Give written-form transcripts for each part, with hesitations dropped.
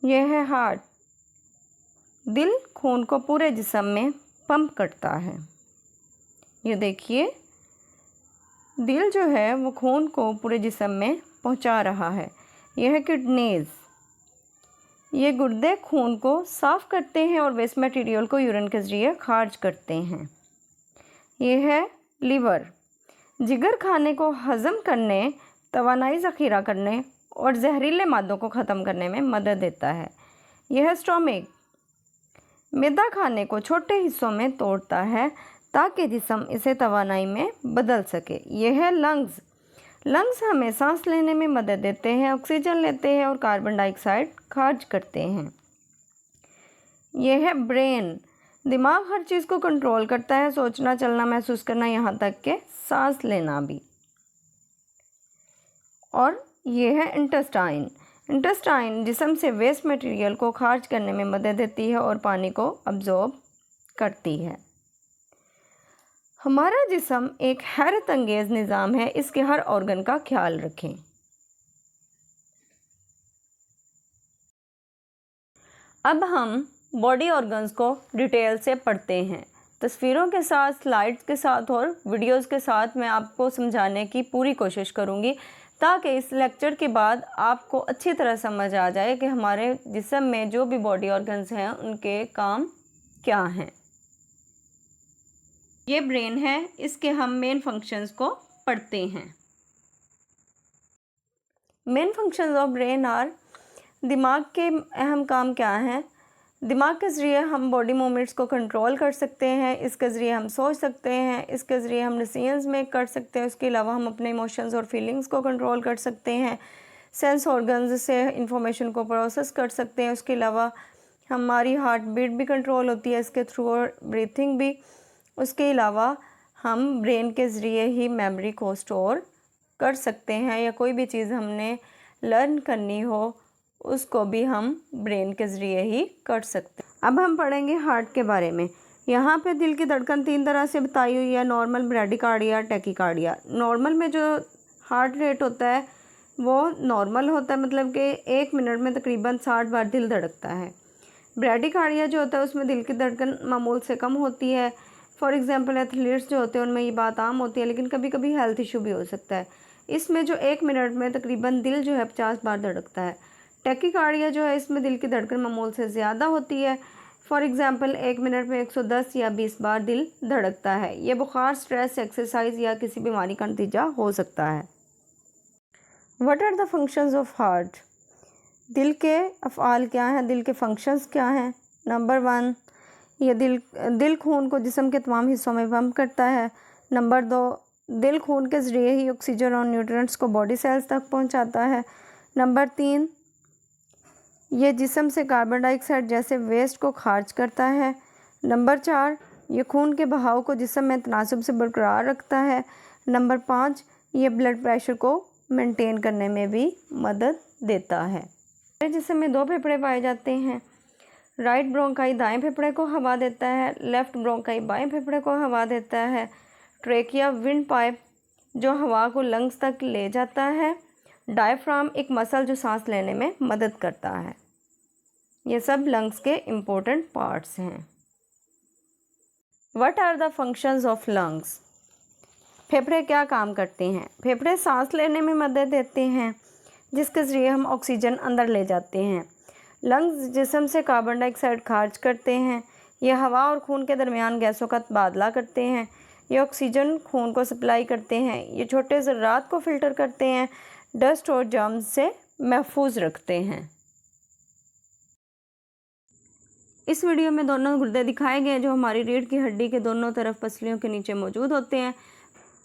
यह है हार्ट। दिल खून को पूरे जिस्म में पंप करता है। ये देखिए, दिल जो है वो खून को पूरे जिस्म में पहुंचा रहा है। यह है किडनीज। ये गुर्दे खून को साफ़ करते हैं और वेस्ट मटेरियल को यूरिन के ज़रिए खारिज करते हैं। ये है लीवर। जिगर खाने को हज़म करने, तवानाई ज़ख़ीरा करने और जहरीले मादों को ख़त्म करने में मदद देता है। यह है स्टोमिक। मैदा खाने को छोटे हिस्सों में तोड़ता है ताकि जिस्म इसे तवानाई में बदल सके। यह है लंग्स। लंग्स हमें सांस लेने में मदद देते हैं, ऑक्सीजन लेते हैं और कार्बन डाइऑक्साइड खारिज करते हैं। यह है ब्रेन। दिमाग हर चीज़ को कंट्रोल करता है, सोचना, चलना, महसूस करना, यहाँ तक कि सांस लेना भी। और ये है इंटेस्टाइन। इंटेस्टाइन जिस्म से वेस्ट मटेरियल को खारिज करने में मदद देती है और पानी को अब्जॉर्ब करती है। हमारा जिस्म एक हैरत अंगेज़ निज़ाम है। इसके हर ऑर्गन का ख्याल रखें। अब हम बॉडी ऑर्गन्स को डिटेल से पढ़ते हैं, तस्वीरों के साथ, स्लाइड्स के साथ और वीडियोस के साथ मैं आपको समझाने की पूरी कोशिश करूँगी ताकि इस लेक्चर के बाद आपको अच्छी तरह समझ आ जाए कि हमारे जिस्म में जो भी बॉडी ऑर्गन्स हैं उनके काम क्या हैं। ये ब्रेन है, इसके हम मेन फंक्शंस को पढ़ते हैं। Main functions of brain are, दिमाग के अहम काम क्या हैं। दिमाग के ज़रिए हम बॉडी मूवमेंट्स को कंट्रोल कर सकते हैं, इसके ज़रिए हम सोच सकते हैं, इसके ज़रिए हम डिसीजंस मेक कर सकते हैं। उसके अलावा हम अपने इमोशंस और फीलिंग्स को कंट्रोल कर सकते हैं। सेंस ऑर्गन्स से इंफॉर्मेशन को प्रोसेस कर सकते हैं। उसके अलावा हमारी हार्ट बीट भी कंट्रोल होती है इसके थ्रू और ब्रीथिंग भी। उसके अलावा हम ब्रेन के ज़रिए ही मेमोरी को स्टोर कर सकते हैं, या कोई भी चीज़ हमने लर्न करनी हो उसको भी हम ब्रेन के ज़रिए ही कर सकते हैं। अब हम पढ़ेंगे हार्ट के बारे में। यहाँ पे दिल की धड़कन 3 तरह से बताई हुई है, नॉर्मल, ब्रैडिकार्डिया, टैकीकार्डिया। नॉर्मल में जो हार्ट रेट होता है वो नॉर्मल होता है, मतलब कि 1 मिनट में तकरीबन 60 बार दिल धड़कता है। ब्रैडिकार्डिया जो होता है उसमें दिल की धड़कन मामूल से कम होती है। फॉर एग्जांपल एथलीट्स जो होते हैं उनमें ये बात आम होती है, लेकिन कभी कभी हेल्थ इशू भी हो सकता है। इसमें जो 1 मिनट में तकरीबन दिल जो है 50 बार धड़कता है। टैकीकार्डिया जो है इसमें दिल की धड़कन मामूल से ज़्यादा होती है। फॉर एग्जांपल 1 मिनट में 110 या 20 बार दिल धड़कता है। ये बुखार, स्ट्रेस, एक्सरसाइज या किसी बीमारी का नतीजा हो सकता है। What are the functions of heart? दिल के अफ़आल क्या हैं, दिल के फंक्शंस क्या हैं? नंबर 1, ये दिल खून को जिस्म के तमाम हिस्सों में पंप करता है। नंबर 2, दिल खून के ज़रिए ही ऑक्सीजन और न्यूट्रिएंट्स को बॉडी सेल्स तक पहुंचाता है। नंबर 3, ये जिस्म से कार्बन डाइऑक्साइड जैसे वेस्ट को खारिज करता है। नंबर 4, ये खून के बहाव को जिस्म में तनासुब से बरकरार रखता है। नंबर 5, ये ब्लड प्रेशर को मेंटेन करने में भी मदद देता है। जिस्म में 2 फेफड़े पाए जाते हैं। राइट ब्रोंकाई दाएं फेफड़े को हवा देता है, लेफ़्ट ब्रोंकाई बाएं फेफड़े को हवा देता है। ट्रेकिया विंड पाइप जो हवा को लंग्स तक ले जाता है। डायफ्राम एक मसल जो सांस लेने में मदद करता है। ये सब लंग्स के इम्पोर्टेंट पार्ट्स हैं। What are the functions of lungs? फेफड़े क्या काम करते हैं? फेफड़े सांस लेने में मदद देते हैं, जिसके ज़रिए हम ऑक्सीजन अंदर ले जाते हैं। लंग्स जिस्म से कार्बन डाइऑक्साइड खारिज करते हैं। ये हवा और खून के दरमियान गैसों का तबादला करते हैं। ये ऑक्सीजन खून को सप्लाई करते हैं। ये छोटे ज़र्रात को फ़िल्टर करते हैं, डस्ट और जर्म्स से महफूज रखते हैं। इस वीडियो में दोनों गुर्दे दिखाए गए जो हमारी रीढ़ की हड्डी के दोनों तरफ पसलियों के नीचे मौजूद होते हैं।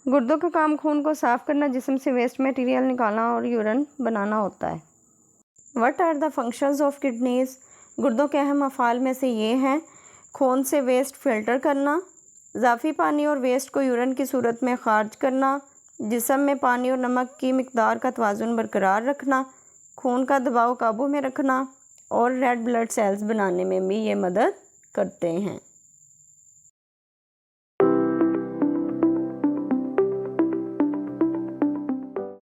गुर्दों का काम खून को साफ़ करना, जिस्म से वेस्ट मटेरियल निकालना और यूरिन बनाना होता है। What are the functions of kidneys? गुर्दों के अहम अफ़ाल में से ये हैं: खून से वेस्ट फ़िल्टर करना, इजाफ़ी पानी और वेस्ट को यूरिन की सूरत में खारिज करना, जिस्म में पानी और नमक की मिकदार का तवाज़ुन बरकरार रखना, खून का दबाव काबू में रखना और रेड ब्लड सेल्स बनाने में भी ये मदद करते हैं।